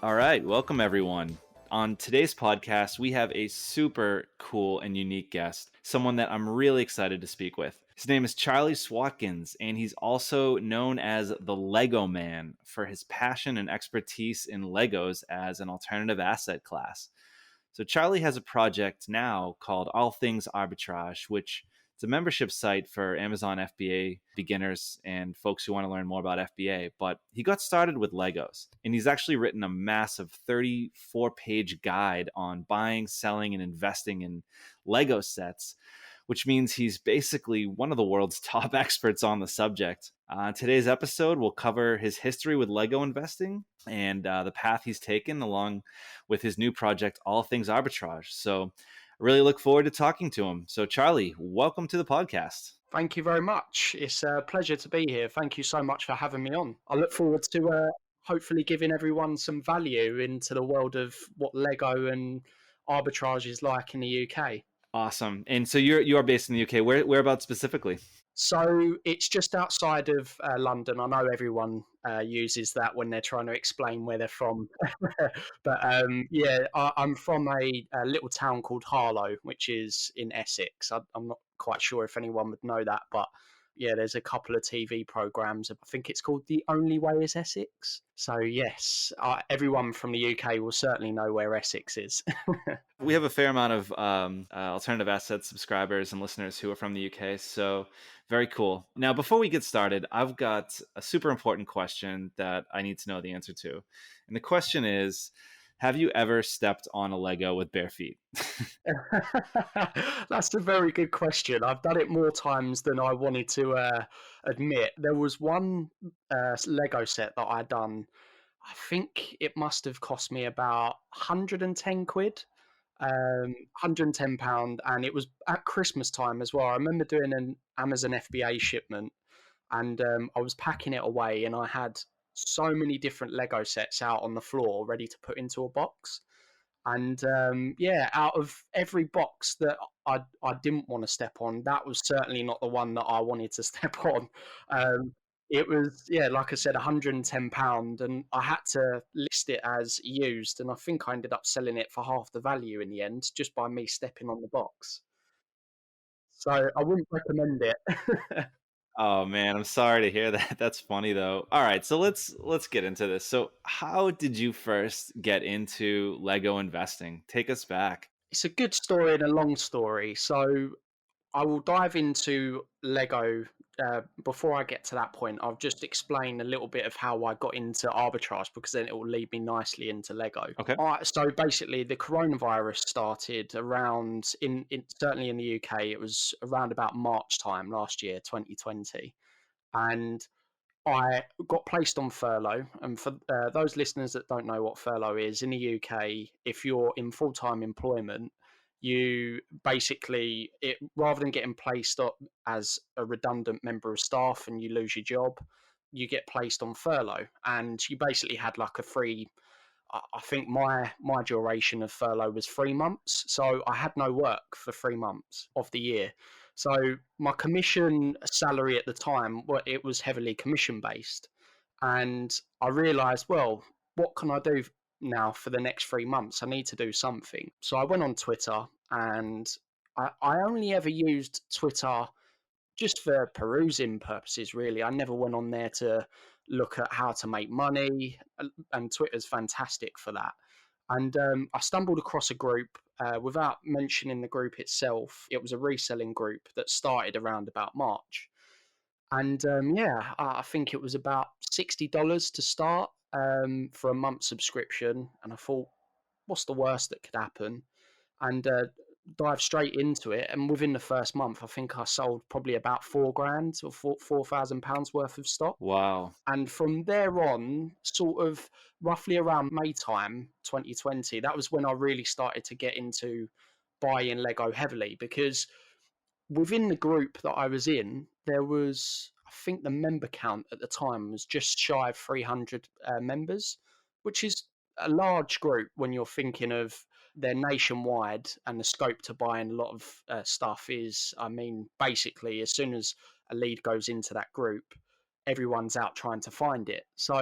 All right, welcome everyone. On today's podcast, we have a super cool and unique guest, someone that I'm really excited to speak with. His name is Charlie Swatkins, and he's also known as the Lego Man for his passion and expertise in Legos as an alternative asset class. So Charlie has a project now called Things Arbitrage, which it's a membership site for Amazon FBA beginners and folks who want to learn more about FBA. But he got started with Legos, and he's actually written a massive 34-page guide on buying, selling, and investing in Lego sets, which means he's basically one of the world's top experts on the subject. Today's episode will cover his history with Lego investing and the path he's taken along with his new project, All Things Arbitrage. So I really look forward to talking to him. So Charlie, welcome to the podcast. Thank you very much. It's a pleasure to be here. Thank you so much for having me on. I look forward to hopefully giving everyone some value into the world of what Lego and arbitrage is like in the UK. Awesome. And so you are based in the UK. Whereabouts specifically? So it's just outside of London. I know everyone uses that when they're trying to explain where they're from. But I'm from a little town called Harlow, which is in Essex. I'm not quite sure if anyone would know that, but yeah, there's a couple of TV programs. I think it's called The Only Way is Essex. So yes, everyone from the UK will certainly know where Essex is. We have a fair amount of alternative asset subscribers and listeners who are from the UK. So very cool. Now, before we get started, I've got a super important question that I need to know the answer to. And the question is, have you ever stepped on a Lego with bare feet? That's a very good question. I've done it more times than I wanted to admit. There was one Lego set that I'd done. I think it must have cost me about 110 quid, £110, and it was at Christmas time as well. I remember doing an Amazon FBA shipment, and I was packing it away, and I had so many different Lego sets out on the floor ready to put into a box. And out of every box that I didn't want to step on, that was certainly not the one that I wanted to step on. It was, like I said, £110, and I had to list it as used, and I think I ended up selling it for half the value in the end, just by me stepping on the box. So I wouldn't recommend it. Oh man, I'm sorry to hear that. That's funny though. All right, so let's get into this. So, how did you first get into Lego investing? Take us back. It's a good story and a long story. So I will dive into Lego. Before I get to that point, I'll just explain a little bit of how I got into arbitrage, because then it will lead me nicely into Lego. Okay. So basically, the coronavirus started around certainly in the UK. It was around about March time last year, 2020, and I got placed on furlough. And for those listeners that don't know what furlough is, in the UK, if you're in full-time employment, you basically, rather than getting placed as a redundant member of staff and you lose your job, you get placed on furlough. And you basically had like a free, I think my duration of furlough was 3 months. So I had no work for 3 months of the year. So my commission salary at the time, well, it was heavily commission based. And I realized, well, what can I do now for the next 3 months? I need to do something. So I went on Twitter, and I only ever used Twitter just for perusing purposes, really. I never went on there to look at how to make money, and Twitter's fantastic for that. And I stumbled across a group, without mentioning the group itself. It was a reselling group that started around about March. And I think it was about $60 to start, for a month subscription. And I thought, what's the worst that could happen? And dive straight into it. And within the first month, I think I sold probably about £4,000 or £4,000 worth of stock. Wow. And from there on, sort of roughly around May time 2020, that was when I really started to get into buying Lego heavily, because within the group that I was in, there was, I think the member count at the time was just shy of 300 members, which is a large group when you're thinking of they're nationwide, and the scope to buying a lot of stuff is, I mean, basically as soon as a lead goes into that group, everyone's out trying to find it. So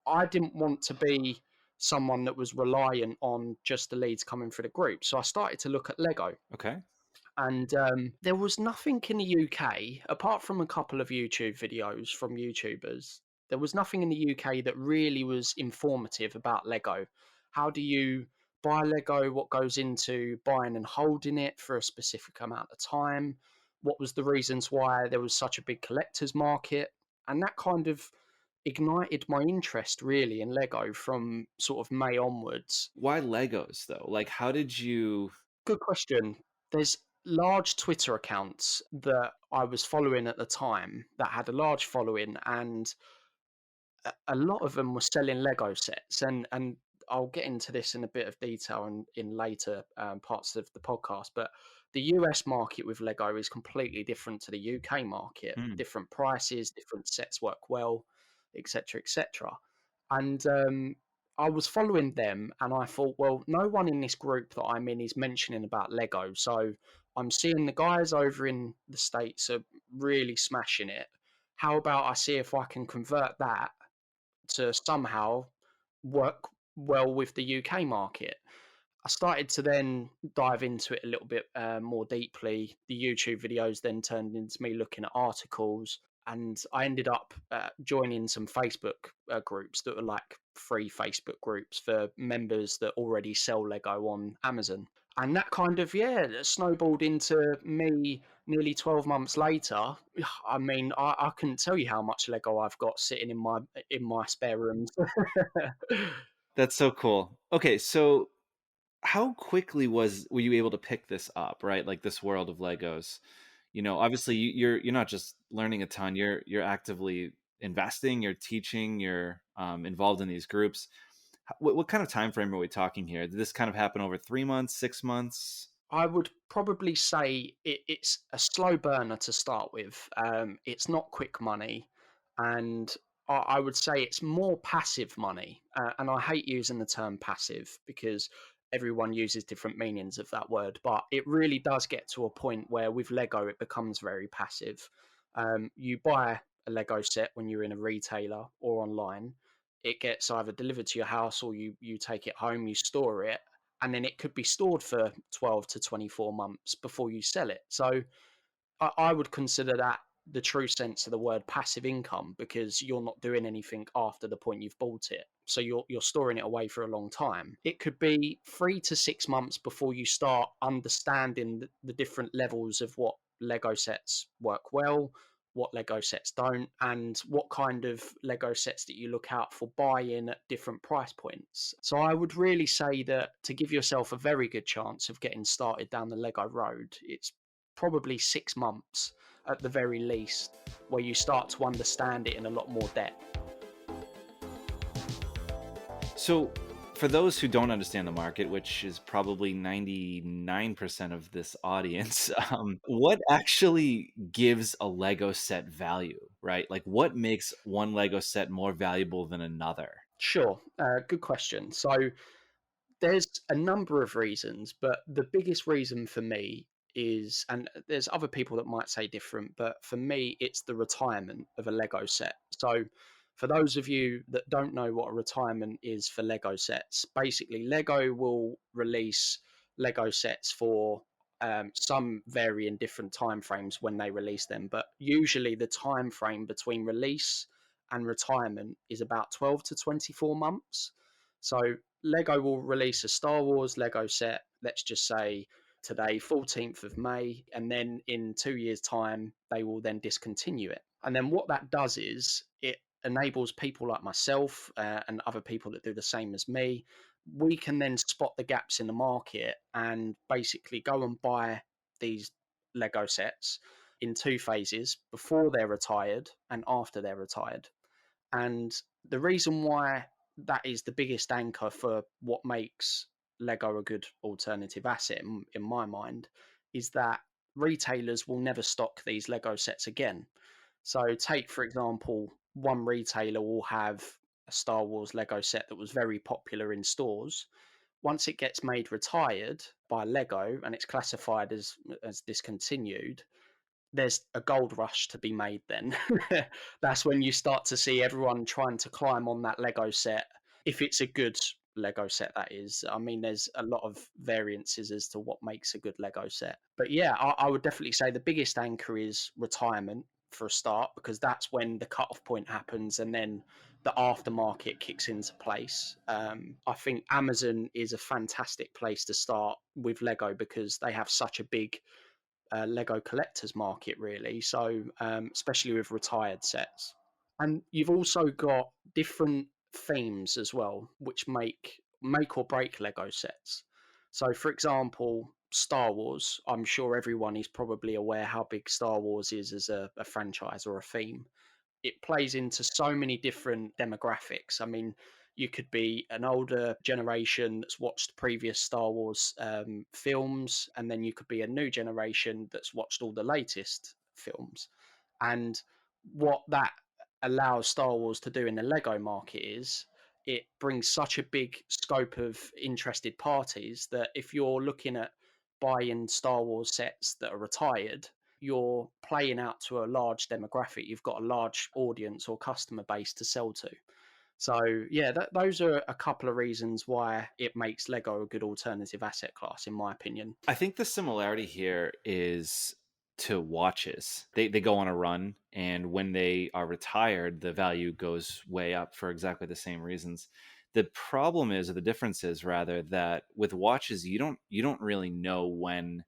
I didn't want to be someone that was reliant on just the leads coming through the group. So I started to look at Lego. Okay. And there was nothing in the UK, apart from a couple of YouTube videos from YouTubers, there was nothing in the UK that really was informative about Lego. How do you buy Lego? What goes into buying and holding it for a specific amount of time? What was the reasons why there was such a big collector's market? And that kind of ignited my interest really in Lego from sort of May onwards. Why Legos though? Like, how did you? Good question. There's large Twitter accounts that I was following at the time that had a large following, and a lot of them were selling Lego sets. And I'll get into this in a bit of detail in later parts of the podcast. But the US market with Lego is completely different to the UK market. Hmm. Different prices, different sets work well, etc., etc. And I was following them, and I thought, well, no one in this group that I'm in is mentioning about Lego. So I'm seeing the guys over in the States are really smashing it. How about I see if I can convert that to somehow work well with the UK market? I started to then dive into it a little bit more deeply. The YouTube videos then turned into me looking at articles, and I ended up joining some Facebook groups that were like free Facebook groups for members that already sell Lego on Amazon. And that kind of, yeah, snowballed into me nearly 12 months later. I mean, I couldn't tell you how much Lego I've got sitting in my spare rooms. That's so cool. Okay, so how quickly were you able to pick this up, right? Like this world of Legos. Obviously you're not just learning a ton, you're actively investing, you're teaching, you're involved in these groups. What kind of time frame are we talking here? Did this kind of happen over 3 months, 6 months? I would probably say it's a slow burner to start with. It's not quick money, and I would say it's more passive money. And I hate using the term passive because everyone uses different meanings of that word, but it really does get to a point where with Lego it becomes very passive. You buy a Lego set when you're in a retailer or online. It gets either delivered to your house or you take it home, you store it, and then it could be stored for 12 to 24 months before you sell it. So I would consider that the true sense of the word passive income, because you're not doing anything after the point you've bought it. So you're storing it away for a long time. It could be 3 to 6 months before you start understanding the different levels of what Lego sets work well, what Lego sets don't, and what kind of Lego sets that you look out for buying at different price points. So I would really say that to give yourself a very good chance of getting started down the Lego road, it's probably 6 months at the very least, where you start to understand it in a lot more depth. So, for those who don't understand the market, which is probably 99% of this audience, what actually gives a Lego set value, right? Like, what makes one Lego set more valuable than another? Sure, good question. So there's a number of reasons, but the biggest reason for me is, and there's other people that might say different, but for me, it's the retirement of a Lego set. So, for those of you that don't know what a retirement is for Lego sets, basically, Lego will release Lego sets for some vary in different time frames when they release them, but usually the time frame between release and retirement is about 12 to 24 months. So Lego will release a Star Wars Lego set, let's just say today, 14th of May, and then in 2 years' time, they will then discontinue it. And then what that does is it enables people like myself and other people that do the same as me. We can then spot the gaps in the market and basically go and buy these Lego sets in two phases: before they're retired and after they're retired. And the reason why that is the biggest anchor for what makes Lego a good alternative asset, in my mind, is that retailers will never stock these Lego sets again. So, take for example, one retailer will have a Star Wars Lego set that was very popular in stores. Once it gets made retired by Lego and it's classified as discontinued, there's a gold rush to be made then. That's when you start to see everyone trying to climb on that Lego set if it's a good Lego set that is. I mean, there's a lot of variances as to what makes a good Lego set. But yeah, I would definitely say the biggest anchor is retirement for a start, because that's when the cutoff point happens and then the aftermarket kicks into place. I think Amazon is a fantastic place to start with Lego because they have such a big Lego collectors market, really. So, especially with retired sets. And you've also got different themes as well, which make or break Lego sets. So, for example, Star Wars. I'm sure everyone is probably aware how big Star Wars is as a franchise or a theme. It plays into so many different demographics. I mean, you could be an older generation that's watched previous Star Wars films, and then you could be a new generation that's watched all the latest films. And what that allows Star Wars to do in the Lego market is it brings such a big scope of interested parties that if you're looking at buying Star Wars sets that are retired, you're playing out to a large demographic. You've got a large audience or customer base to sell to. So yeah, those are a couple of reasons why it makes Lego a good alternative asset class, in my opinion. I think the similarity here is to watches. They go on a run, and when they are retired, the value goes way up for exactly the same reasons. The problem is, or the difference is rather, that with watches you don't really know when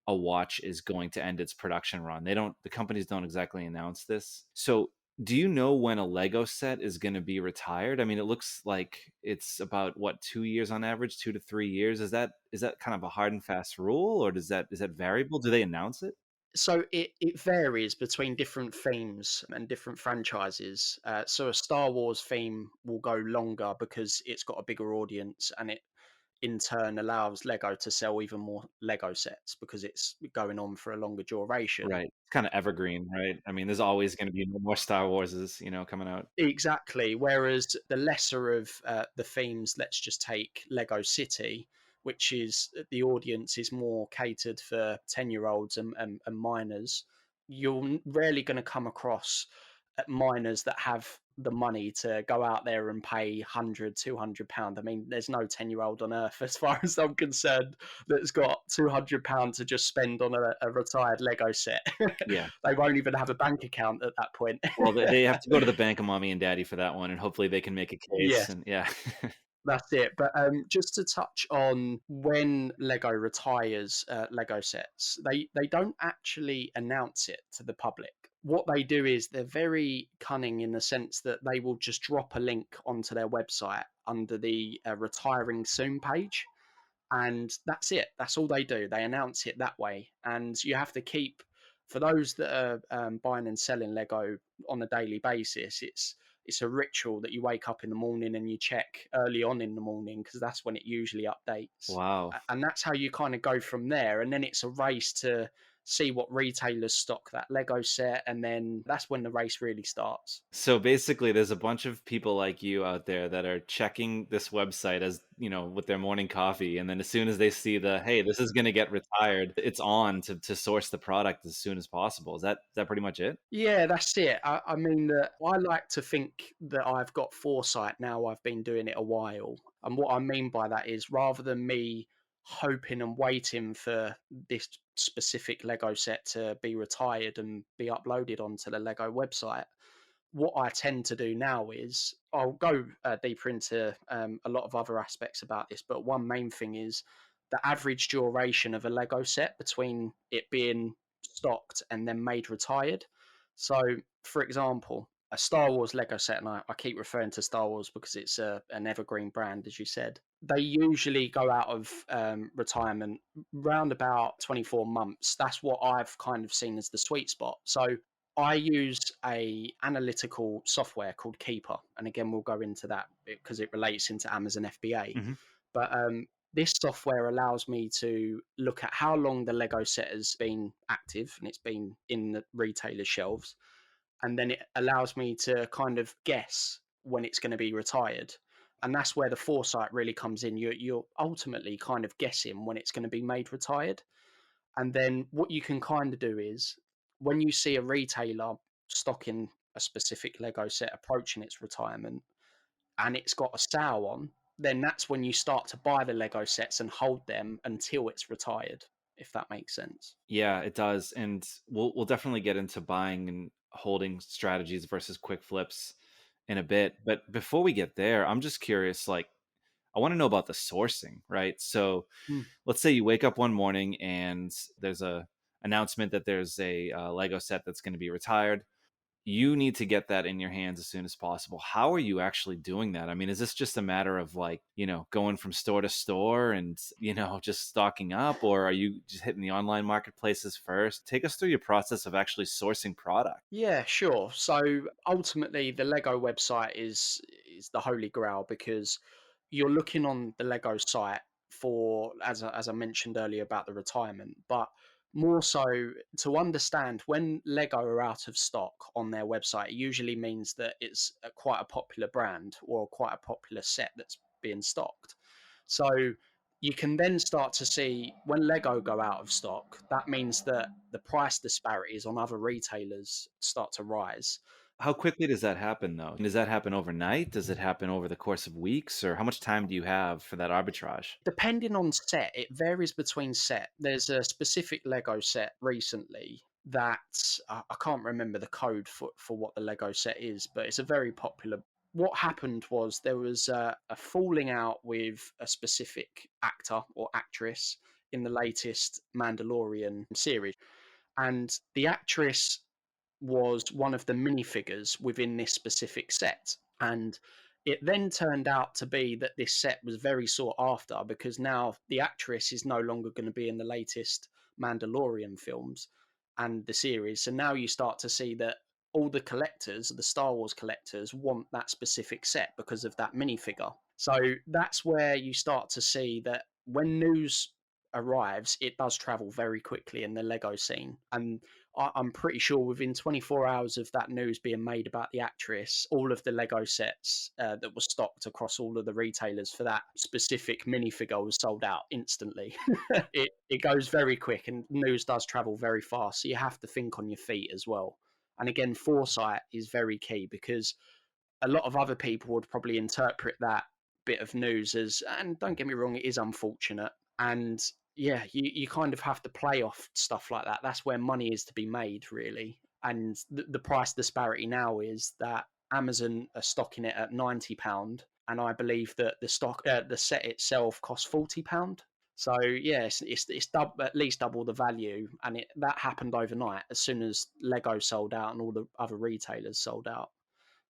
a watch is going to end its production run. The companies don't exactly announce this. So do you know when a Lego set is going to be retired? I mean, it looks like it's about what, 2 years on average, 2 to 3 years. Is that kind of a hard and fast rule, or is that variable? Do they announce it? So it varies between different themes and different franchises. So a Star Wars theme will go longer because it's got a bigger audience, and it in turn allows Lego to sell even more Lego sets because it's going on for a longer duration. Right. It's kind of evergreen, right? I mean, there's always going to be more Star Warses, coming out. Exactly. Whereas the lesser of the themes, let's just take Lego City, which is the audience is more catered for 10-year-olds and minors. You're rarely going to come across minors that have the money to go out there and pay 100, £200. I mean, there's no 10-year-old on earth, as far as I'm concerned, that's got £200 to just spend on a retired Lego set. Yeah. They won't even have a bank account at that point. Well, they have to go to the bank of mommy and daddy for that one, and hopefully they can make a case. Yes, And yeah. that's it. But just to touch on when Lego retires Lego sets, they don't actually announce it to the public. What they do is they're very cunning in the sense that they will just drop a link onto their website under the retiring soon page, and that's it. That's all they do. They announce it that way, and you have to keep, for those that are buying and selling Lego on a daily basis. It's a ritual that you wake up in the morning and you check early on in the morning because that's when it usually updates, Wow. and that's how you kind of go from there. And then it's a race to see what retailers stock that Lego set, and then that's when the race really starts. So basically, there's a bunch of people like you out there that are checking this website as, with their morning coffee. And then as soon as they see hey, this is going to get retired, it's on to source the product as soon as possible. Is that pretty much it? Yeah, that's it. I mean, I like to think that I've got foresight now. I've been doing it a while. And what I mean by that is rather than me hoping and waiting for this specific Lego set to be retired and be uploaded onto the Lego website, what I tend to do now is I'll go deeper into a lot of other aspects about this, but one main thing is the average duration of a Lego set between it being stocked and then made retired. So, for example, a Star Wars Lego set, and I keep referring to Star Wars because it's an evergreen brand, as you said. They usually go out of retirement round about 24 months. That's what I've kind of seen as the sweet spot. So I use a analytical software called Keeper, and again we'll go into that because it relates into Amazon FBA. Hmm. But this software allows me to look at how long the Lego set has been active and it's been in the retailer shelves, and then it allows me to kind of guess when it's going to be retired. And that's where the foresight really comes in. You're ultimately kind of guessing when it's going to be made retired. And then what you can kind of do is when you see a retailer stocking a specific Lego set approaching its retirement and it's got a sale on, then that's when you start to buy the Lego sets and hold them until it's retired, if that makes sense. Yeah, it does. And we'll definitely get into buying and holding strategies versus quick flips in a bit. But before we get there, I'm just curious, like, I want to know about the sourcing, right? So Hmm. let's say you wake up one morning and there's a announcement that there's a Lego set that's going to be retired. You need to get that in your hands as soon as possible. How are you actually doing that? I mean, is this just a matter of, like, going from store to store and, just stocking up, or are you just hitting the online marketplaces first? Take us through your process of actually sourcing product. Yeah, sure. So ultimately, the Lego website is the holy grail because you're looking on the Lego site for, as I mentioned earlier about the retirement, but more so to understand when Lego are out of stock on their website. It usually means that it's quite a popular brand or quite a popular set that's being stocked. So you can then start to see when Lego go out of stock, that means that the price disparities on other retailers start to rise. How quickly does that happen, though? Does that happen overnight? Does it happen over the course of weeks? Or how much time do you have for that arbitrage? Depending on set, it varies between set. There's a specific Lego set recently that I can't remember the code for what the Lego set is, but it's a very popular. What happened was there was a falling out with a specific actor or actress in the latest Mandalorian series, and the actress was one of the minifigures within this specific set. And it then turned out to be that this set was very sought after because now the actress is no longer going to be in the latest Mandalorian films and the series. So now you start to see that all the collectors, the Star Wars collectors, want that specific set because of that minifigure. So that's where you start to see that when news arrives, it does travel very quickly in the Lego scene. And I'm pretty sure within 24 hours of that news being made about the actress, all of the Lego sets that were stocked across all of the retailers for that specific minifigure was sold out instantly. It goes very quick, and news does travel very fast. So you have to think on your feet as well. And again, foresight is very key because a lot of other people would probably interpret that bit of news as, and don't get me wrong, it is unfortunate. And yeah, you kind of have to play off stuff like that. That's where money is to be made, really. And the price disparity now is that Amazon are stocking it at £90, and I believe that the set itself costs £40. So yeah, at least double the value, and that happened overnight as soon as Lego sold out and all the other retailers sold out.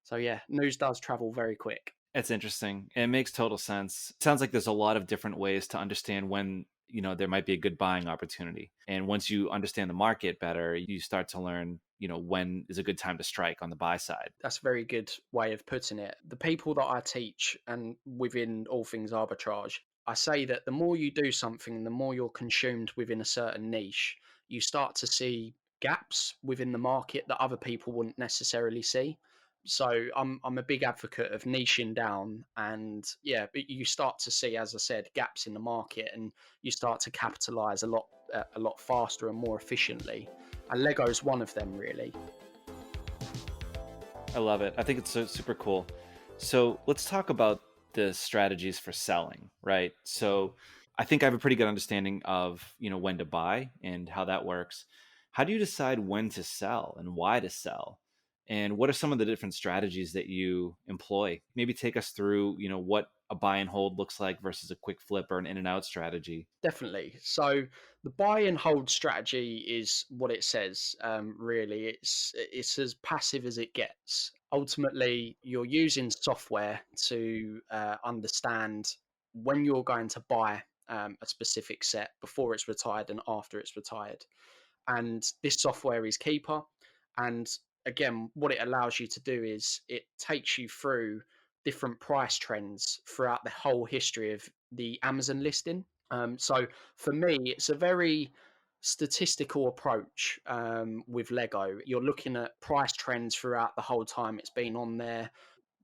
So yeah, news does travel very quick. It's interesting. It makes total sense. It sounds like there's a lot of different ways to understand when, there might be a good buying opportunity. And once you understand the market better, you start to learn, when is a good time to strike on the buy side. That's a very good way of putting it. The people that I teach and within all things arbitrage, I say that the more you do something, the more you're consumed within a certain niche, you start to see gaps within the market that other people wouldn't necessarily see. So I'm a big advocate of niching down, and yeah, but you start to see, as I said, gaps in the market, and you start to capitalize a lot faster and more efficiently. And Lego's one of them, really. I love it. I think it's super cool. So let's talk about the strategies for selling, right? So I think I have a pretty good understanding of, when to buy and how that works. How do you decide when to sell and why to sell? And what are some of the different strategies that you employ? Maybe take us through, what a buy and hold looks like versus a quick flip or an in and out strategy. Definitely. So the buy and hold strategy is what it says. Really, it's as passive as it gets. Ultimately, you're using software to understand when you're going to buy a specific set before it's retired and after it's retired. And this software is Keeper. And again, what it allows you to do is it takes you through different price trends throughout the whole history of the Amazon listing. So for me, it's a very statistical approach with Lego. You're looking at price trends throughout the whole time it's been on there.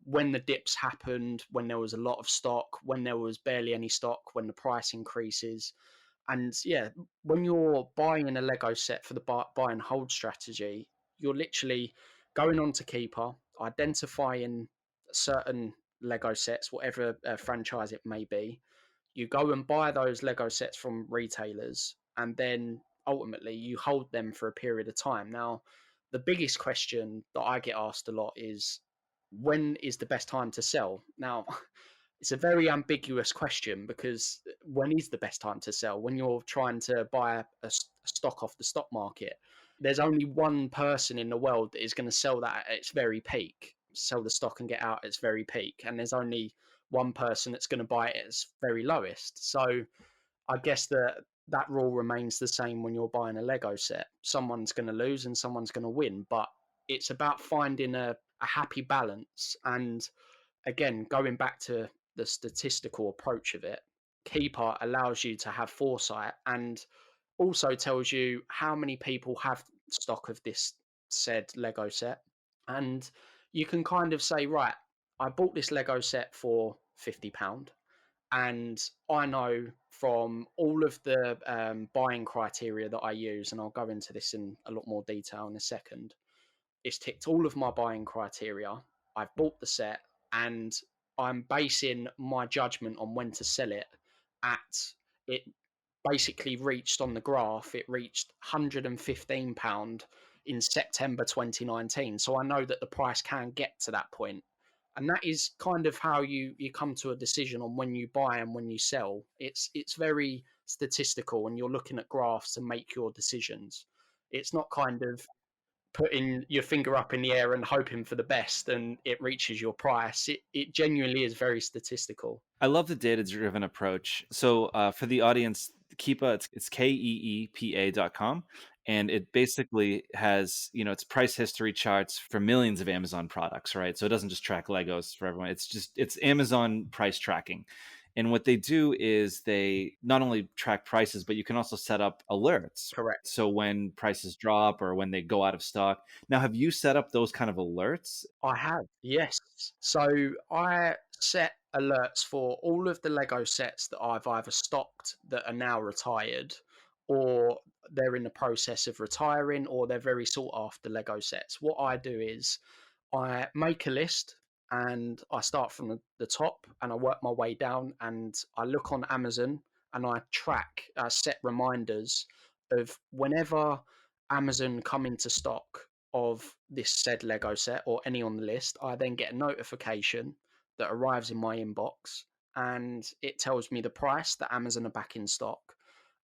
When the dips happened, when there was a lot of stock, when there was barely any stock, when the price increases. And yeah, when you're buying a Lego set for the buy and hold strategy, you're literally going on to Keeper, identifying certain Lego sets, whatever franchise it may be. You go and buy those Lego sets from retailers, and then ultimately you hold them for a period of time. Now, the biggest question that I get asked a lot is, when is the best time to sell? Now, it's a very ambiguous question, because when is the best time to sell? When you're trying to buy a stock off the stock market, there's only one person in the world that is going to sell that at its very peak, sell the stock and get out at its very peak. And there's only one person that's going to buy it at its very lowest. So I guess that rule remains the same when you're buying a Lego set. Someone's going to lose and someone's going to win, but it's about finding a happy balance. And again, going back to the statistical approach of it, Keeper allows you to have foresight, and also tells you how many people have stock of this said Lego set. And you can kind of say, right, I bought this Lego set for £50. And I know from all of the buying criteria that I use, and I'll go into this in a lot more detail in a second, it's ticked all of my buying criteria. I've bought the set, and I'm basing my judgment on when to sell it at it. Basically reached on the graph, it reached £115 in September 2019. So I know that the price can get to that point. And that is kind of how you come to a decision on when you buy and when you sell. It's very statistical, and you're looking at graphs to make your decisions. It's not kind of putting your finger up in the air and hoping for the best and it reaches your price. It genuinely is very statistical. I love the data-driven approach. So for the audience, Keepa, it's KEEPA.com. And it basically has, it's price history charts for millions of Amazon products, right? So it doesn't just track Legos for everyone. It's Amazon price tracking. And what they do is they not only track prices, but you can also set up alerts. Correct. So when prices drop or when they go out of stock. Now, have you set up those kind of alerts? I have, yes. So I set alerts for all of the Lego sets that I've either stocked that are now retired, or they're in the process of retiring, or they're very sought after Lego sets. What I do is I make a list, and I start from the top and I work my way down, and I look on Amazon and I set reminders of whenever Amazon come into stock of this said Lego set or any on the list. I then get a notification that arrives in my inbox, and it tells me the price that Amazon are back in stock.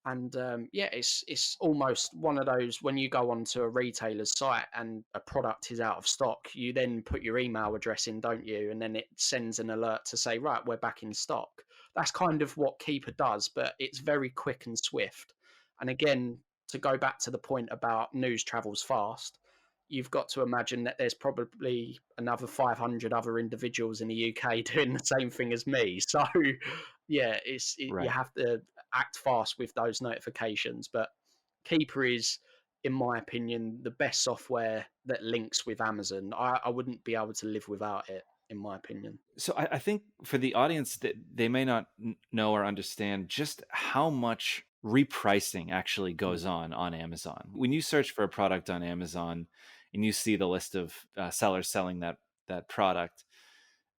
And yeah, it's almost one of those, when you go onto a retailer's site and a product is out of stock, you then put your email address in, don't you? And then it sends an alert to say, right, we're back in stock. That's kind of what Keeper does, but it's very quick and swift. And again, to go back to the point about news travels fast, you've got to imagine that there's probably another 500 other individuals in the UK doing the same thing as me. So yeah, Right. you have to act fast with those notifications. But Keeper is, in my opinion, the best software that links with Amazon. I wouldn't be able to live without it, in my opinion. So I think for the audience that they may not know or understand just how much repricing actually goes on Amazon. When you search for a product on Amazon and you see the list of sellers selling that product,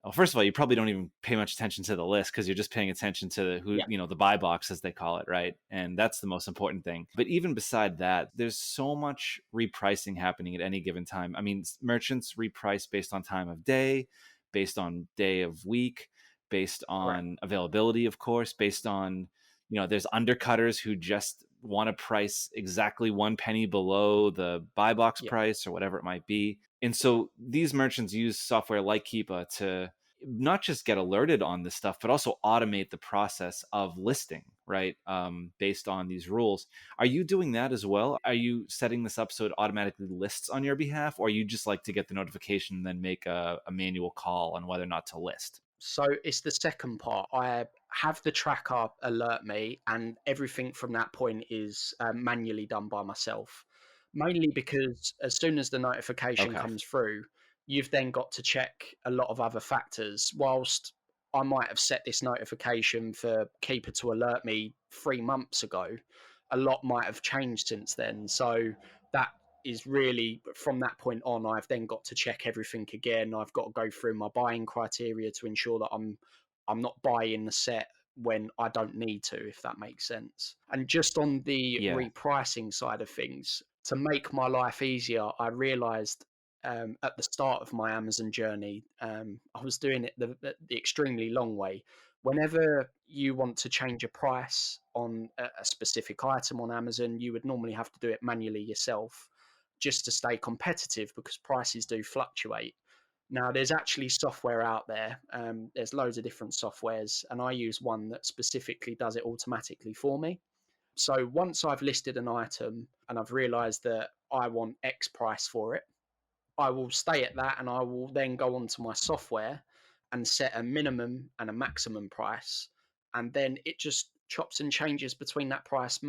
well, first of all, you probably don't even pay much attention to the list because you're just paying attention to who, Yeah, the buy box, as they call it, right? And that's the most important thing. But even beside that, there's so much repricing happening at any given time. I mean, merchants reprice based on time of day, based on day of week, based correct. on availability, of course, based on, there's undercutters who just want to price exactly 1 penny below the buy box Yeah. price or whatever it might be. And so these merchants use software like Keepa to not just get alerted on this stuff, but also automate the process of listing, right? Based on these rules. Are you doing that as well? Are you setting this up so it automatically lists on your behalf, or you just like to get the notification and then make a manual call on whether or not to list? So it's the second part. I have the tracker alert me, and everything from that point is manually done by myself. Mainly because as soon as the notification Okay. comes through, you've then got to check a lot of other factors. Whilst I might have set this notification for Keeper to alert me 3 months ago, a lot might have changed since then. So that is really from that point on, I've then got to check everything again. I've got to go through my buying criteria to ensure that I'm not buying the set when I don't need to, if that makes sense. And just on the Yeah. repricing side of things, to make my life easier, I realized at the start of my Amazon journey, I was doing it the extremely long way. Whenever you want to change a price on a specific item on Amazon, you would normally have to do it manually yourself just to stay competitive because prices do fluctuate. Now, there's actually software out there. There's loads of different softwares, and I use one that specifically does it automatically for me. So once I've listed an item and I've realized that I want X price for it, I will stay at that and I will then go onto my software and set a minimum and a maximum price. And then it just chops and changes between that price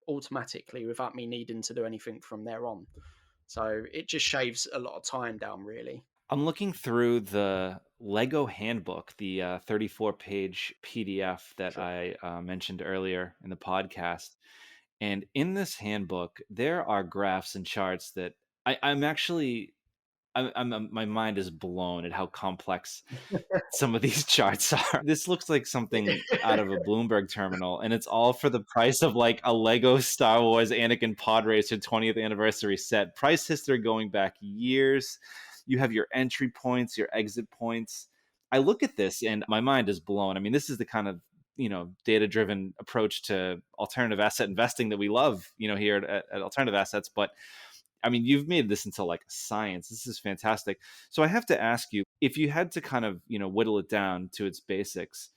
automatically without me needing to do anything from there on. So it just shaves a lot of time down, really. I'm looking through the Lego handbook, the 34-page PDF that Sure. I mentioned earlier in the podcast. And in this handbook, there are graphs and charts that I'm actually, my mind is blown at how complex some of these charts are. This looks like something out of a Bloomberg terminal, and it's all for the price of like a Lego Star Wars Anakin Pod Racer 20th anniversary set. Price history going back years. You have your entry points, your exit points. I look at this and my mind is blown. I mean, this is the kind of data driven approach to alternative asset investing that we love here at Alternative Assets. But I mean, you've made this into like science. This is fantastic. So I have to ask you, if you had to kind of, whittle it down to its basics,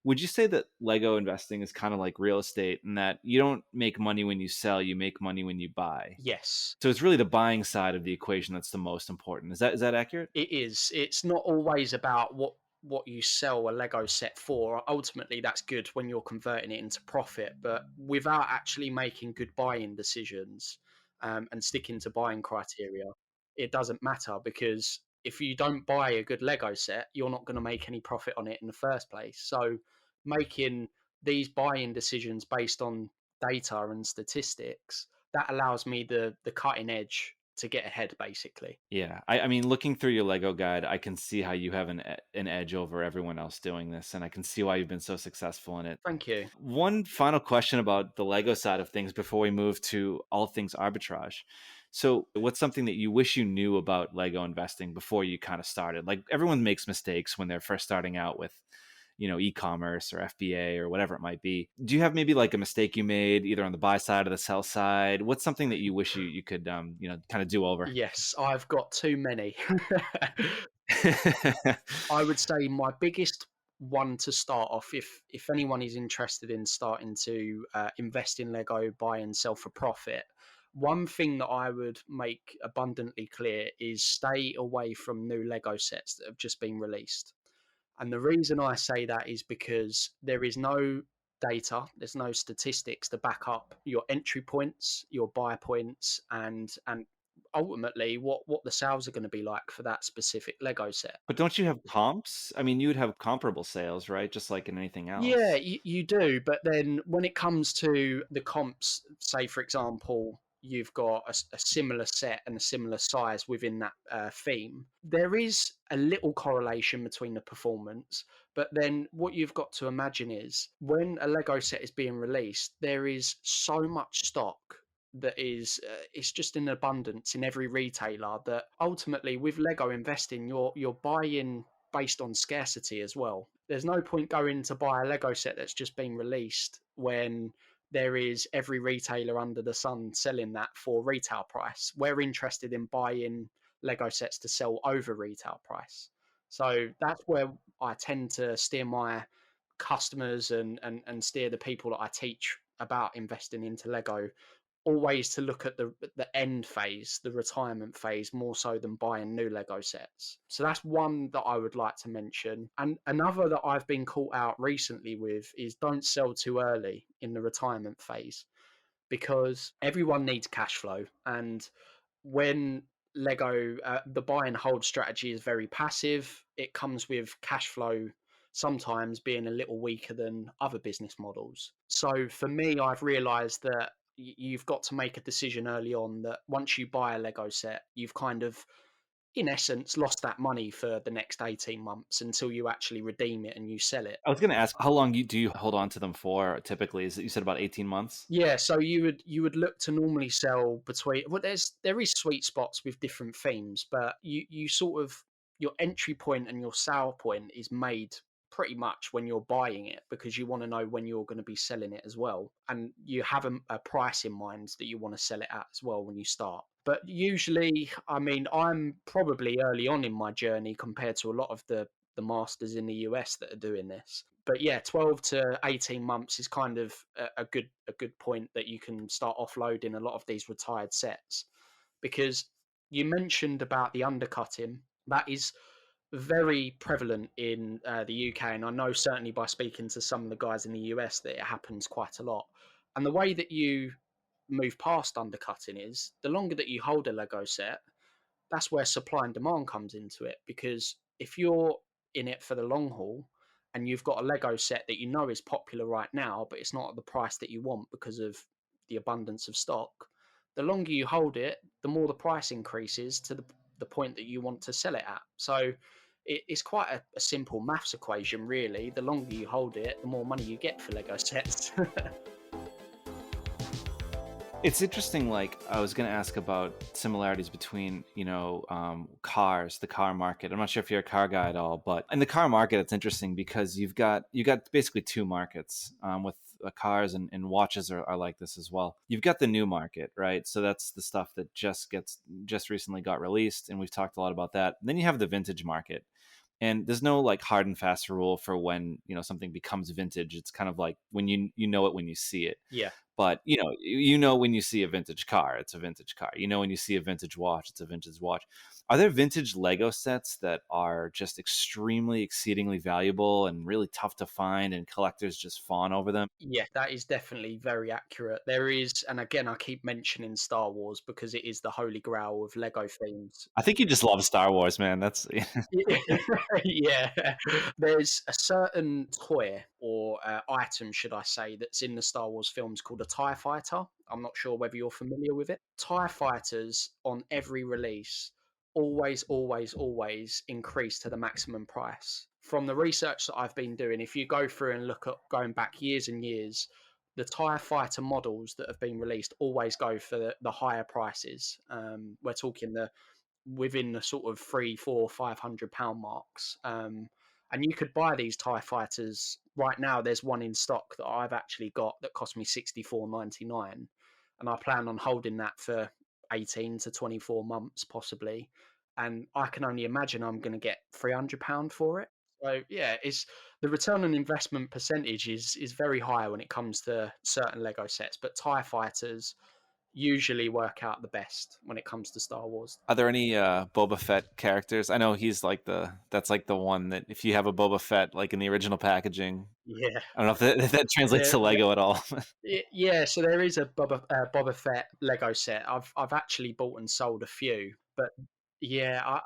would you say that Lego investing is kind of like real estate and that you don't make money when you sell, you make money when you buy? Yes, So it's really the buying side of the equation that's the most important. Is that accurate? it is. It's not always about what you sell a Lego set for. Ultimately, that's good when you're converting it into profit, but without actually making good buying decisions and sticking to buying criteria, it doesn't matter because if you don't buy a good Lego set, you're not going to make any profit on it in the first place. So, making these buying decisions based on data and statistics that allows me the cutting edge to get ahead, basically. Yeah, I mean, looking through your Lego guide, I can see how you have an edge over everyone else doing this, and I can see why you've been so successful in it. Thank you. One final question about the Lego side of things before we move to all things arbitrage. So, what's something that you wish you knew about Lego investing before you kind of started? Like everyone makes mistakes when they're first starting out with, e-commerce or FBA or whatever it might be. Do you have maybe like a mistake you made either on the buy side or the sell side? What's something that you wish you could kind of do over? Yes, I've got too many. I would say my biggest one to start off, if anyone is interested in starting to invest in Lego, buy and sell for profit, one thing that I would make abundantly clear is stay away from new Lego sets that have just been released. And the reason I say that is because there is no data, there's no statistics to back up your entry points, your buy points, and ultimately what the sales are going to be like for that specific Lego set. But don't you have comps? I mean, you would have comparable sales, right? Just like in anything Yeah, else. you do. But then when it comes to the comps, say, for example, you've got a similar set and a similar size within that theme, there is a little correlation between the performance. But then what you've got to imagine is when a Lego set is being released, there is so much stock that is it's just in abundance in every retailer that ultimately with Lego investing you're buying based on scarcity as well. There's no point going to buy a Lego set that's just been released when there is every retailer under the sun selling that for retail price. We're interested in buying Lego sets to sell over retail price. So that's where I tend to steer my customers and steer the people that I teach about investing into Lego always to look at the end phase, the retirement phase, more so than buying new Lego sets. So that's one that I would like to mention. And another that I've been caught out recently with is don't sell too early in the retirement phase because everyone needs cash flow. And when Lego, the buy and hold strategy is very passive, it comes with cash flow sometimes being a little weaker than other business models. So for me, I've realized that you've got to make a decision early on that once you buy a Lego set, you've kind of, in essence, lost that money for the next 18 months until you actually redeem it and you sell it. I was going to ask, how long do you hold on to them for typically? Is it, you said about 18 months? Yeah, so you would look to normally sell between, well, there is sweet spots with different themes, but you sort of, your entry point and your sale point is made pretty much when you're buying it, because you want to know when you're going to be selling it as well, and you have a price in mind that you want to sell it at as well when you start. But usually, I mean, I'm probably early on in my journey compared to a lot of the masters in the US that are doing this. But yeah, 12 to 18 months is kind of a good point that you can start offloading a lot of these retired sets, because you mentioned about the undercutting. That is very prevalent in the UK, and I know certainly by speaking to some of the guys in the US that it happens quite a lot. And the way that you move past undercutting is, the longer that you hold a Lego set, that's where supply and demand comes into it. Because if you're in it for the long haul and you've got a Lego set that you know is popular right now, but it's not at the price that you want because of the abundance of stock, the longer you hold it, the more the price increases to the point that you want to sell it at. So it's quite a simple maths equation, really. The longer you hold it, the more money you get for Lego sets. It's interesting. Like, I was going to ask about similarities between, cars, the car market. I'm not sure if you're a car guy at all, but in the car market, it's interesting because you got basically two markets, with cars and watches are like this as well. You've got the new market, right? So that's the stuff that just recently got released, and we've talked a lot about that. Then you have the vintage market. And there's no like hard and fast rule for when something becomes vintage. It's kind of like when you know it when you see it. Yeah. But you know when you see a vintage car, it's a vintage car. You know when you see a vintage watch, it's a vintage watch. Are there vintage Lego sets that are just extremely, exceedingly valuable and really tough to find, and collectors just fawn over them? Yeah, that is definitely very accurate. There is, and again, I keep mentioning Star Wars because it is the holy grail of Lego themes. I think you just love Star Wars, man. That's Yeah, there's a certain toy or item, should I say, that's in the Star Wars films called a TIE fighter. I'm not sure whether you're familiar with it. TIE fighters on every release always, always, always increase to the maximum price. From the research that I've been doing, if you go through and look at going back years and years, the TIE fighter models that have been released always go for the higher prices. We're talking within the sort of three, four, £500 marks. And you could buy these TIE fighters right now. There's one in stock that I've actually got that cost me £64.99, and I plan on holding that for 18 to 24 months possibly. And I can only imagine I'm going to get £300 for it. So yeah, it's the return on investment percentage is very high when it comes to certain Lego sets, but TIE fighters usually work out the best when it comes to Star Wars. Are there any Boba Fett characters? I know he's like that's like the one that if you have a Boba Fett like in the original packaging, Yeah, I don't know if that translates there, to Lego at all. yeah. So there is a Boba Fett Lego set. I've actually bought and sold a few, but yeah,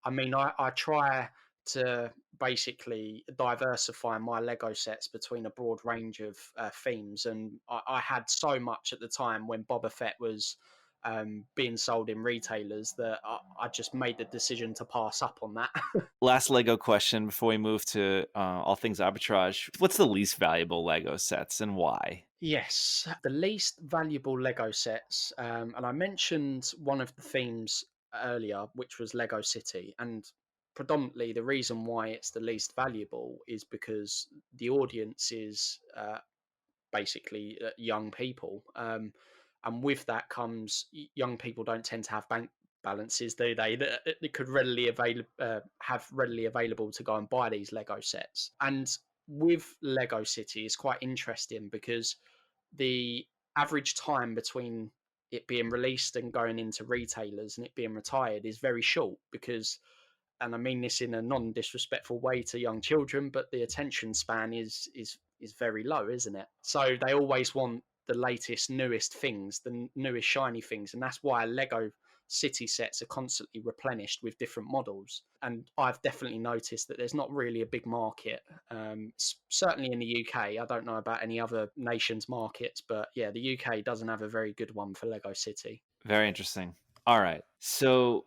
I mean, I try to basically diversify my Lego sets between a broad range of themes, and I had so much at the time when Boba Fett was being sold in retailers that I just made the decision to pass up on that. Last Lego question before we move to all things arbitrage. What's the least valuable Lego sets and why? Yes, the least valuable Lego sets, and I mentioned one of the themes earlier, which was Lego City, and predominantly the reason why it's the least valuable is because the audience is basically young people, and with that comes young people don't tend to have bank balances, do they? That could have readily available to go and buy these Lego sets. And with Lego City, it's quite interesting because the average time between it being released and going into retailers and it being retired is very short, because, and I mean this in a non-disrespectful way to young children, but the attention span is very low, isn't it? So they always want the latest, newest things, the newest shiny things, and that's why Lego city sets are constantly replenished with different models. And I've definitely noticed that there's not really a big market. Certainly in the UK, I don't know about any other nations' markets, but yeah, the UK doesn't have a very good one for Lego City. Very interesting. All right. So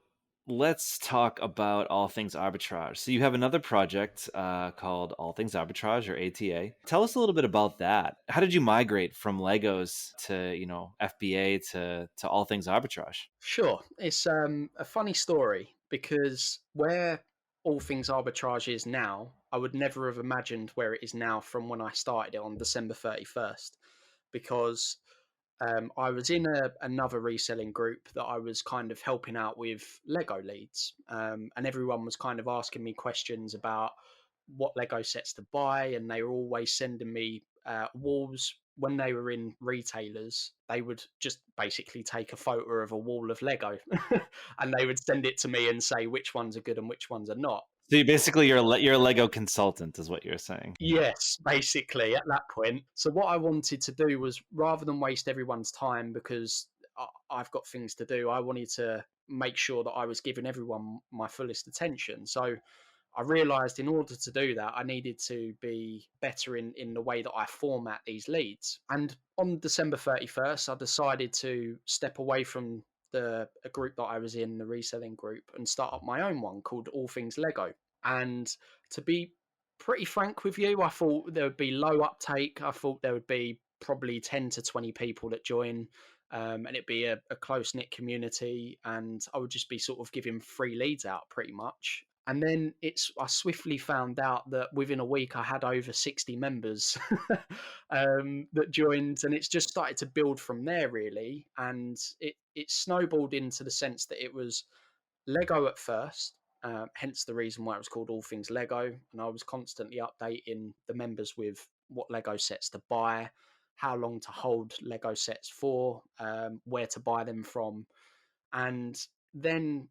let's talk about All Things Arbitrage. So you have another project called All Things Arbitrage, or ATA. Tell us a little bit about that. How did you migrate from Legos to, FBA to All Things Arbitrage? Sure. It's a funny story because where All Things Arbitrage is now, I would never have imagined where it is now from when I started it on December 31st. Because I was in another reselling group that I was kind of helping out with Lego leads. And everyone was kind of asking me questions about what Lego sets to buy. And they were always sending me walls. When they were in retailers, they would just basically take a photo of a wall of Lego and they would send it to me and say which ones are good and which ones are not. So you're a Lego consultant, is what you're saying. Yes, basically at that point. So what I wanted to do was, rather than waste everyone's time, because I've got things to do, I wanted to make sure that I was giving everyone my fullest attention. So I realized in order to do that, I needed to be better in the way that I format these leads. And on December 31st, I decided to step away from the a group that I was in, the reselling group, and start up my own one called All Things Lego. And to be pretty frank with you, I thought there would be low uptake. I thought there would be probably 10 to 20 people that join, and it'd be a close knit community, and I would just be sort of giving free leads out pretty much. And then I swiftly found out that within a week I had over 60 members that joined, and it's just started to build from there really. And it snowballed into the sense that it was Lego at first, hence the reason why it was called All Things Lego. And I was constantly updating the members with what Lego sets to buy, how long to hold Lego sets for, where to buy them from. And then,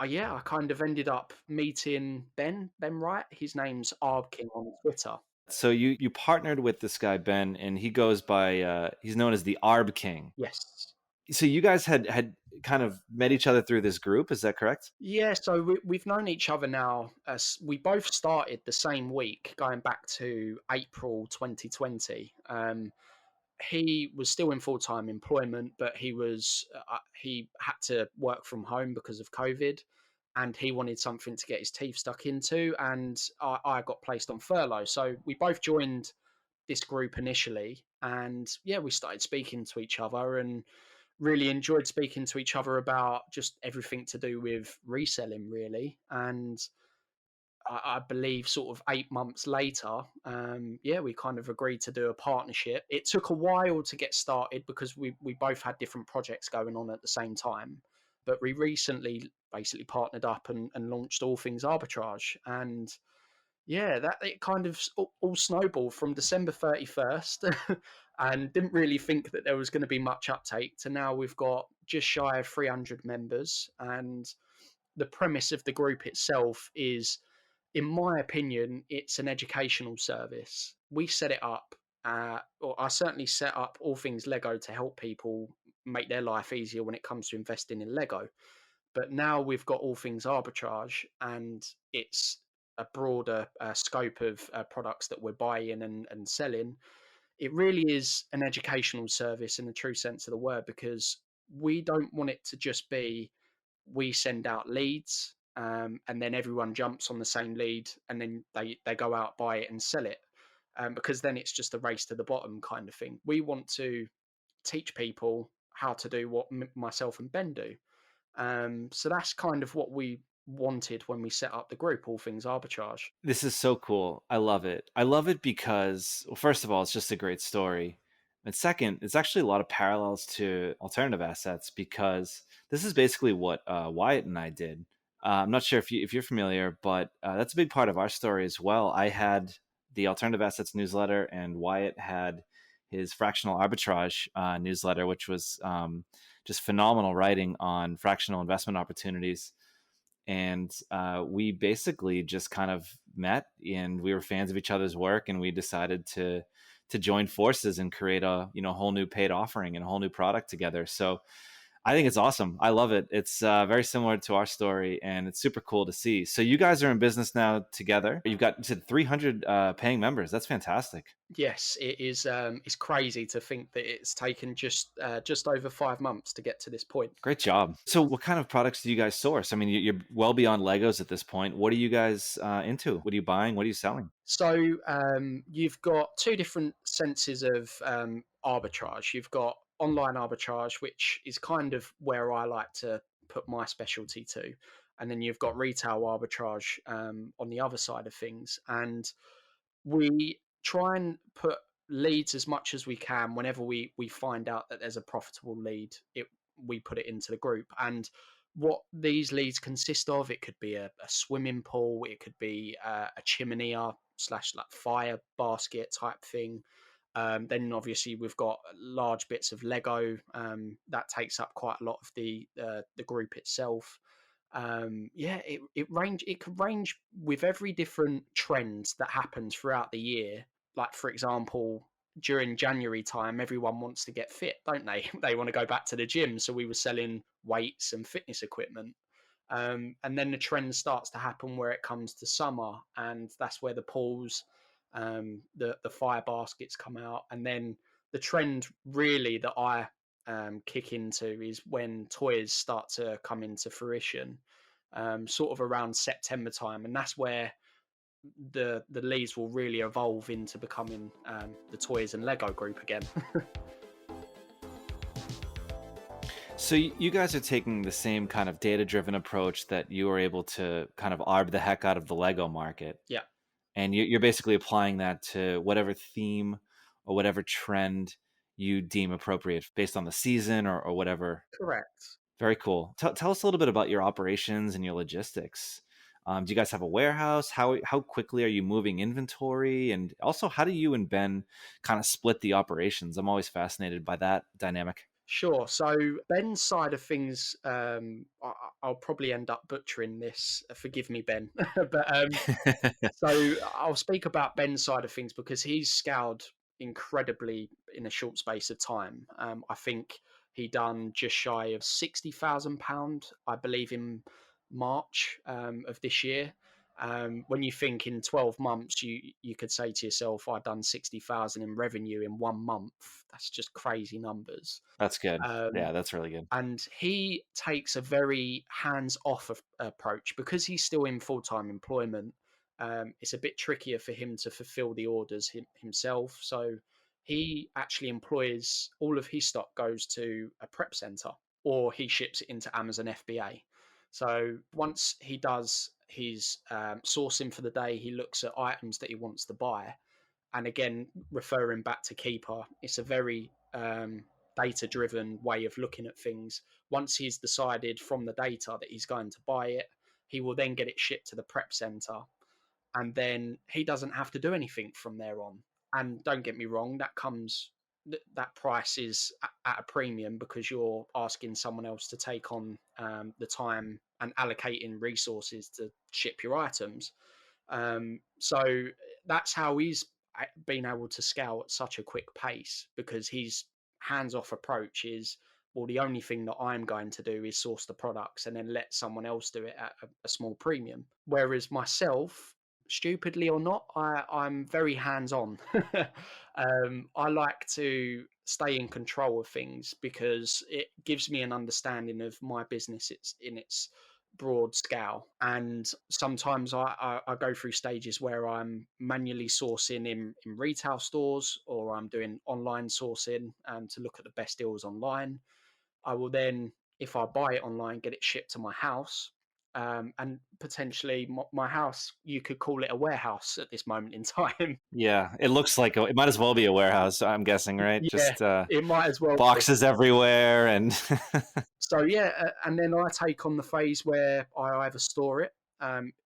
yeah, I kind of ended up meeting Ben Wright. His name's Arb King on Twitter. So you partnered with this guy Ben, and he goes by he's known as the Arb King. Yes. So you guys had kind of met each other through this group, is that correct? Yeah, so we've known each other now. As we both started the same week, going back to April 2020. He was still in full-time employment, but he had to work from home because of COVID, and he wanted something to get his teeth stuck into, and I got placed on furlough. So we both joined this group initially, and yeah, we started speaking to each other and really enjoyed speaking to each other about just everything to do with reselling, really. And I believe sort of 8 months later, yeah, we kind of agreed to do a partnership. It took a while to get started because we both had different projects going on at the same time. But we recently basically partnered up and launched All Things Arbitrage. And yeah, that it kind of all snowballed from December 31st and didn't really think that there was going to be much uptake to now we've got just shy of 300 members. And the premise of the group itself is, in my opinion, it's an educational service. We set it up, or I certainly set up All Things Lego to help people make their life easier when it comes to investing in Lego. But now we've got All Things Arbitrage, and it's a broader scope of products that we're buying and selling. It really is an educational service in the true sense of the word, because we don't want it to just be we send out leads, and then everyone jumps on the same lead and then they go out, buy it and sell it, because then it's just a race to the bottom kind of thing. We want to teach people how to do what myself and Ben do. So that's kind of what we wanted when we set up the group, All Things Arbitrage. This is so cool. I love it. I love it because, well, first of all, it's just a great story. And second, it's actually a lot of parallels to alternative assets, because this is basically what Wyatt and I did. I'm not sure if you're familiar, but that's a big part of our story as well. I had the alternative assets newsletter, and Wyatt had his fractional arbitrage newsletter, which was just phenomenal writing on fractional investment opportunities. And we basically just kind of met, and we were fans of each other's work, and we decided to join forces and create a whole new paid offering and a whole new product together. So I think it's awesome. I love it. It's very similar to our story, and it's super cool to see. So you guys are in business now together. You've got, you said, 300 paying members. That's fantastic. Yes, it is. It's crazy to think that it's taken just over 5 months to get to this point. Great job. So what kind of products do you guys source? I mean, you're well beyond Legos at this point. What are you guys into? What are you buying? What are you selling? So you've got two different senses of arbitrage. You've got online arbitrage, which is kind of where I like to put my specialty to, and then you've got retail arbitrage on the other side of things. And we try and put leads as much as we can whenever we find out that there's a profitable lead. We put it into the group, and what these leads consist of, it could be a swimming pool, it could be a chimney slash like fire basket type thing. Then obviously we've got large bits of Lego that takes up quite a lot of the group itself. Yeah, it could range with every different trend that happens throughout the year. Like for example, during January time, everyone wants to get fit, don't they? They want to go back to the gym, so we were selling weights and fitness equipment. And then the trend starts to happen where it comes to summer, and that's where the pools, the fire baskets come out, and then the trend really that I kick into is when toys start to come into fruition, sort of around September time, and that's where the leads will really evolve into becoming the toys and Lego group again. So you guys are taking the same kind of data-driven approach that you were able to kind of arb the heck out of the Lego market. Yeah, And you're basically applying that to whatever theme or whatever trend you deem appropriate based on the season or whatever. correct. Very cool. Tell us a little bit about your operations and your logistics. Do you guys have a warehouse? How quickly are you moving inventory? And also, how do you and Ben kind of split the operations? I'm always fascinated by that dynamic. Sure. So Ben's side of things, I'll probably end up butchering this. Forgive me, Ben. But so I'll speak about Ben's side of things because he's scaled incredibly in a short space of time. I think he done just shy of £60,000, I believe, in March of this year. When you think in 12 months, you could say to yourself, "I done 60,000 in revenue in 1 month." That's just crazy numbers. That's good. Um, Yeah, that's really good. and he takes a very hands-off approach because he's still in full-time employment. It's a bit trickier for him to fulfill the orders himself, so he actually employs all of his stock goes to a prep center, or he ships it into Amazon FBA. So once he does his sourcing for the day, he looks at items that he wants to buy, and again, referring back to Keeper, it's a very data driven way of looking at things. Once he's decided from the data that he's going to buy it, he will then get it shipped to the prep center, and then he doesn't have to do anything from there on. And don't get me wrong, that price is at a premium because you're asking someone else to take on the time and allocating resources to ship your items. So that's how he's been able to scale at such a quick pace, because his hands-off approach is, well, the only thing that I'm going to do is source the products and then let someone else do it at a small premium. Whereas myself, stupidly or not, I'm very hands-on. I like to stay in control of things because it gives me an understanding of my business. It's in its broad scale, and sometimes I go through stages where I'm manually sourcing in retail stores, or I'm doing online sourcing to look at the best deals online. I will then, if I buy it online, get it shipped to my house, and potentially my house, you could call it a warehouse at this moment in time. Yeah, it looks like it might as well be a warehouse, I'm guessing, right? Yeah, Just it might as well be. boxes everywhere and So yeah, and then I take on the phase where I either store it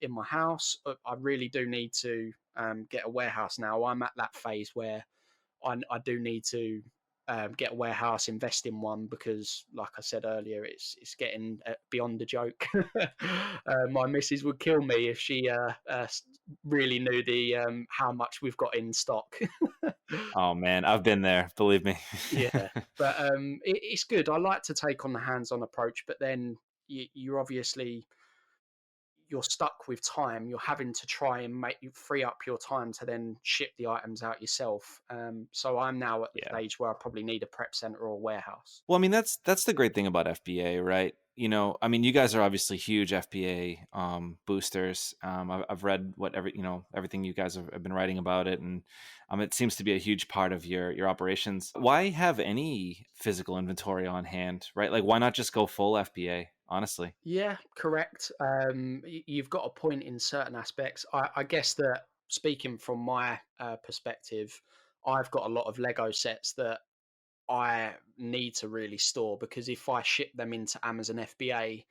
in my house. I really do need to get a warehouse now. I'm at that phase where I do need to get a warehouse, invest in one, because, like I said earlier, it's getting beyond a joke. My missus would kill me if she really knew the how much we've got in stock. Oh man, I've been there, believe me. Yeah, but it's good. I like to take on the hands-on approach, but then you're obviously you're stuck with time. You're having to try and make you free up your time to then ship the items out yourself. So I'm now at the Yeah. stage where I probably need a prep center or a warehouse. Well, I mean, that's the great thing about FBA, right? I mean, you guys are obviously huge FBA boosters. I've read everything you guys have been writing about it, and it seems to be a huge part of your operations. Why have any physical inventory on hand, right? Like, why not just go full FBA? Honestly. Yeah, correct. You've got a point in certain aspects. I guess that, speaking from my perspective, I've got a lot of Lego sets that I need to really store, because if I ship them into Amazon FBA,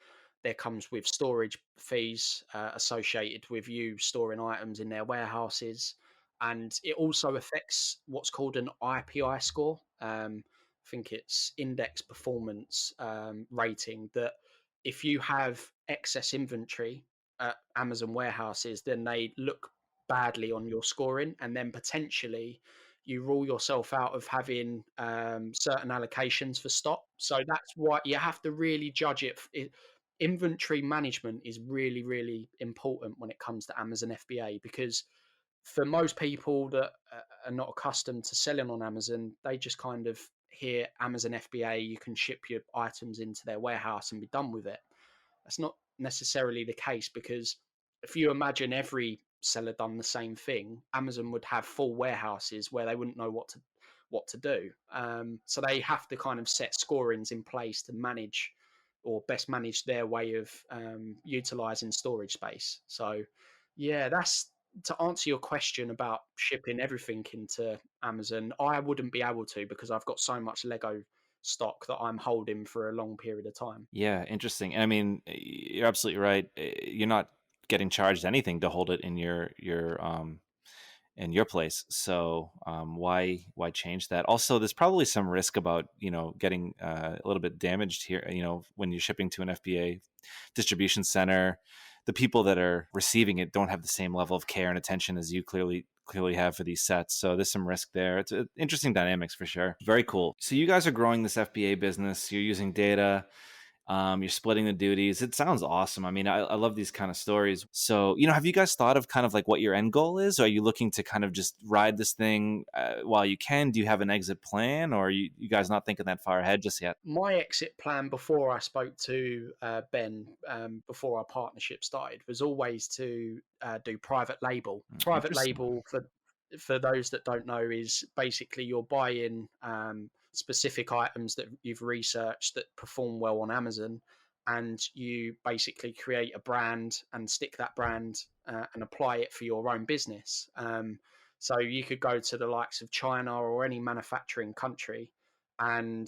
there comes with storage fees associated with you storing items in their warehouses, and it also affects what's called an IPI score. I think it's Index Performance Rating. That if you have excess inventory at Amazon warehouses, then they look badly on your scoring, and then potentially you rule yourself out of having certain allocations for stock. So that's why you have to really judge it. Inventory management is really, really important when it comes to Amazon FBA, because for most people that are not accustomed to selling on Amazon, they just kind of hear Amazon FBA, you can ship your items into their warehouse and be done with it. That's not necessarily the case, because if you imagine every seller done the same thing, Amazon would have full warehouses where they wouldn't know what to do. So they have to kind of set scorings in place to manage, or best manage, their way of utilizing storage space. So yeah, that's to answer your question about shipping everything into Amazon. I wouldn't be able to, because I've got so much Lego stock that I'm holding for a long period of time. Yeah, interesting. And I mean, you're absolutely right. You're not getting charged anything to hold it in your place. So why change that? Also, there's probably some risk about getting a little bit damaged here. When you're shipping to an FBA distribution center, the people that are receiving it don't have the same level of care and attention as you clearly have for these sets. So there's some risk there. It's interesting dynamics for sure. Very cool. So you guys are growing this FBA business. You're using data. You're splitting the duties. It sounds awesome. I mean, I love these kind of stories. So, have you guys thought of kind of like what your end goal is? Or are you looking to kind of just ride this thing while you can? Do you have an exit plan, or are you guys not thinking that far ahead just yet? My exit plan before I spoke to Ben, before our partnership started, was always to do private label. Private Interesting. label, for those that don't know, is basically you're buying specific items that you've researched that perform well on Amazon, and you basically create a brand and stick that brand and apply it for your own business. So you could go to the likes of China or any manufacturing country and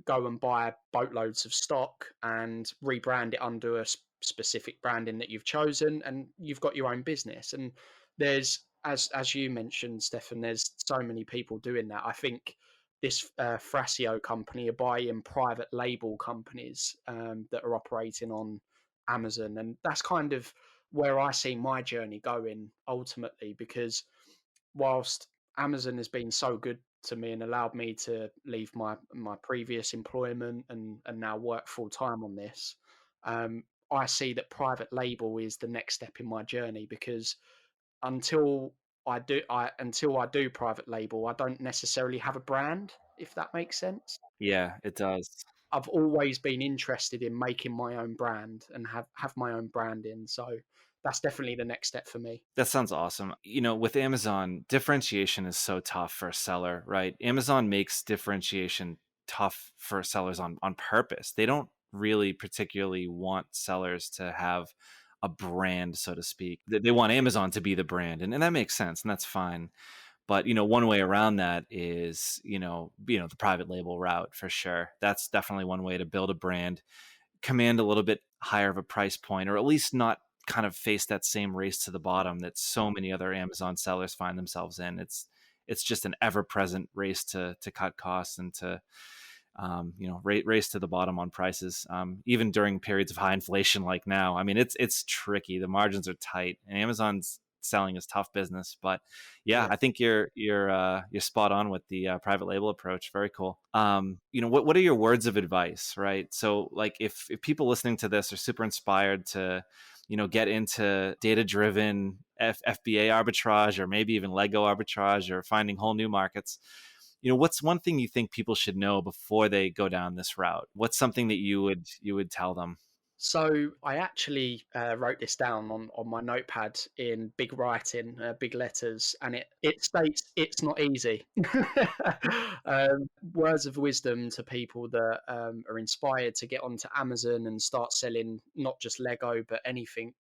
go and buy boatloads of stock and rebrand it under a specific branding that you've chosen, and you've got your own business. And there's, as you mentioned, Stefan, there's so many people doing that. I think this Frasio company are buying private label companies that are operating on Amazon, and that's kind of where I see my journey going ultimately, because whilst Amazon has been so good to me and allowed me to leave my previous employment and now work full time on this, I see that private label is the next step in my journey, because until until I do private label, I don't necessarily have a brand, if that makes sense. Yeah, it does. I've always been interested in making my own brand and have my own branding. So that's definitely the next step for me. That sounds awesome. With Amazon, differentiation is so tough for a seller, right? Amazon makes differentiation tough for sellers on purpose. They don't really particularly want sellers to have a brand, so to speak. They want Amazon to be the brand, and that makes sense, and that's fine. But one way around that is the private label route for sure. That's definitely one way to build a brand, command a little bit higher of a price point, or at least not kind of face that same race to the bottom that so many other Amazon sellers find themselves in. it's just an ever-present race to cut costs and to race to the bottom on prices, even during periods of high inflation like now. I mean, it's tricky. The margins are tight, and Amazon's selling is tough business. But yeah, Yeah. I think you're spot on with the private label approach. Very cool. What are your words of advice, right? So like if people listening to this are super inspired to get into data driven FBA arbitrage, or maybe even Lego arbitrage, or finding whole new markets, what's one thing you think people should know before they go down this route? What's something that you would tell them? So I actually wrote this down on my notepad in big writing, big letters, and it states it's not easy. Words of wisdom to people that are inspired to get onto Amazon and start selling not just Lego but anything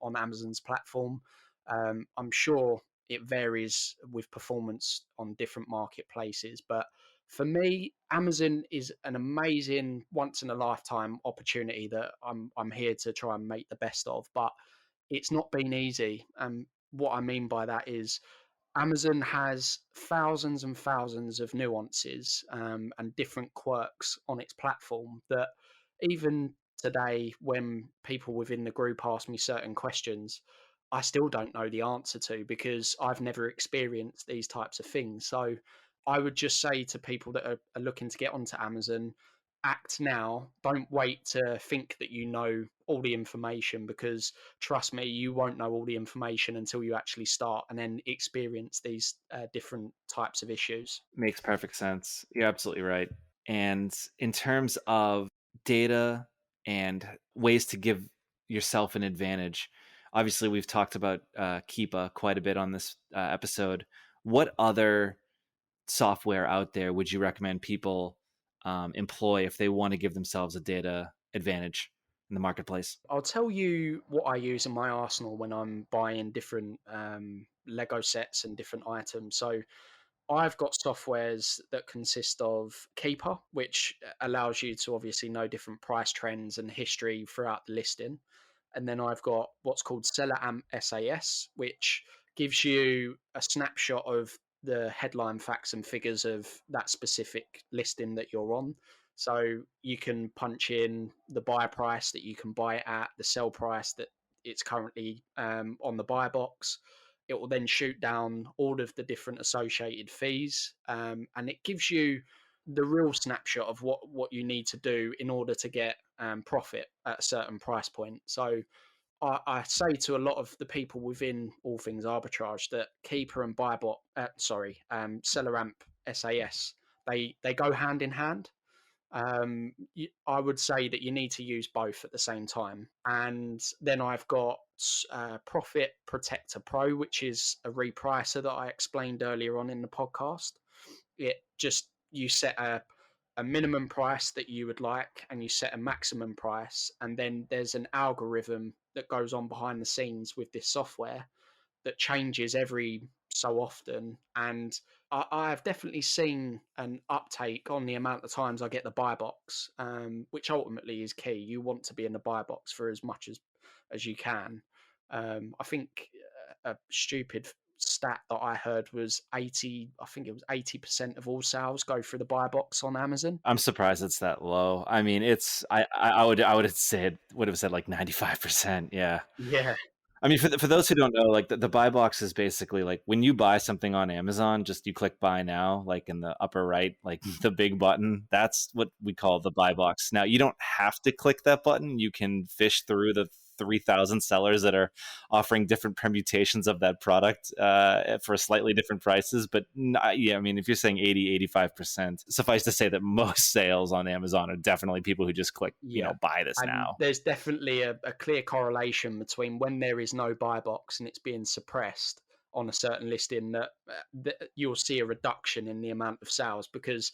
on Amazon's platform. I'm sure it varies with performance on different marketplaces, but for me, Amazon is an amazing once in a lifetime opportunity that I'm here to try and make the best of. But it's not been easy. And what I mean by that is Amazon has thousands and thousands of nuances and different quirks on its platform that even today, when people within the group ask me certain questions, I still don't know the answer to because I've never experienced these types of things. So I would just say to people that are looking to get onto Amazon, act now. Don't wait to think that you know all the information because trust me, you won't know all the information until you actually start and then experience these different types of issues. Makes perfect sense. You're absolutely right. And in terms of data and ways to give yourself an advantage, obviously we've talked about Keepa quite a bit on this episode. What other software out there would you recommend people employ if they want to give themselves a data advantage in the marketplace? I'll tell you what I use in my arsenal when I'm buying different Lego sets and different items. So I've got softwares that consist of Keeper, which allows you to obviously know different price trends and history throughout the listing. And then I've got what's called Seller Amp SAS, which gives you a snapshot of the headline facts and figures of that specific listing that you're on. So you can punch in the buy price that you can buy it at, the sell price that it's currently on the buy box. It will then shoot down all of the different associated fees, and it gives you the real snapshot of what you need to do in order to get profit at a certain price point. So I say to a lot of the people within All Things Arbitrage that Keeper and Seller Amp SAS, they go hand in hand. I would say that you need to use both at the same time. And then I've got Profit Protector Pro, which is a repricer that I explained earlier on in the podcast. It just, you set a minimum price that you would like and you set a maximum price. And then there's an algorithm that goes on behind the scenes with this software that changes every so often. And I've definitely seen an uptake on the amount of times I get the buy box, which ultimately is key. You want to be in the buy box for as much as you can. I think a stupid stat that I heard was 80. I think it was 80% of all sales go through the buy box on Amazon. I'm surprised it's that low. I mean, I would say it would have said like 95%. Yeah. Yeah, I mean, for those who don't know, like the buy box is basically like when you buy something on Amazon, just you click buy now, like in the upper right, like the big button. That's what we call the buy box. Now, you don't have to click that button. You can fish through the 3,000 sellers that are offering different permutations of that product for slightly different prices. But yeah, I mean, if you're saying 85%, suffice to say that most sales on Amazon are definitely people who just click, yeah. buy this And now. there's definitely a clear correlation between when there is no buy box and it's being suppressed on a certain listing that you'll see a reduction in the amount of sales because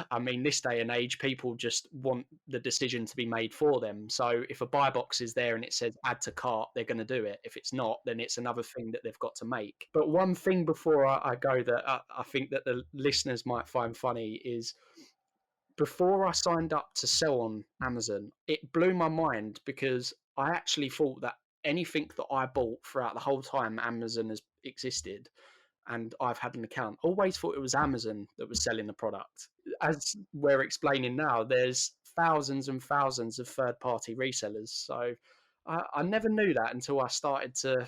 I mean, this day and age, people just want the decision to be made for them. So if a buy box is there and it says add to cart, they're going to do it. If it's not, then it's another thing that they've got to make. But one thing before I go that I think that the listeners might find funny is before I signed up to sell on Amazon, it blew my mind because I actually thought that anything that I bought throughout the whole time Amazon has existed, and I've had an account. Always thought it was Amazon that was selling the product. As we're explaining now, there's thousands and thousands of third-party resellers. So I never knew that until I started to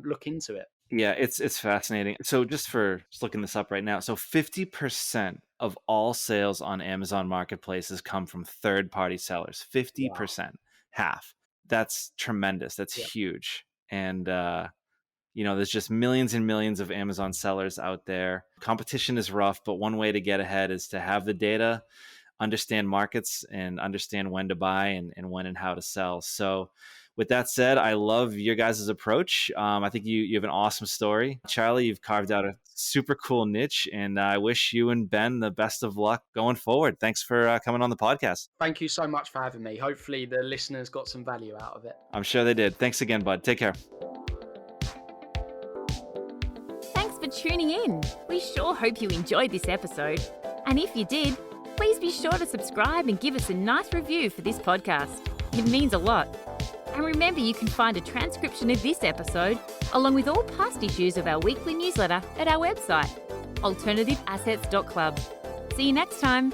look into it. Yeah, it's fascinating. So just looking this up right now, so 50% of all sales on Amazon marketplaces come from third-party sellers. 50%, half. That's tremendous. That's huge. And there's just millions and millions of Amazon sellers out there. Competition is rough, but one way to get ahead is to have the data, understand markets, and understand when to buy and when and how to sell. So with that said, I love your guys' approach. I think you have an awesome story. Charlie, you've carved out a super cool niche, and I wish you and Ben the best of luck going forward. Thanks for coming on the podcast. Thank you so much for having me. Hopefully the listeners got some value out of it. I'm sure they did. Thanks again, bud. Take care. Thanks for tuning in. We sure hope you enjoyed this episode. And if you did, please be sure to subscribe and give us a nice review for this podcast. It means a lot. And remember, you can find a transcription of this episode, along with all past issues of our weekly newsletter, at our website, alternativeassets.club. See you next time.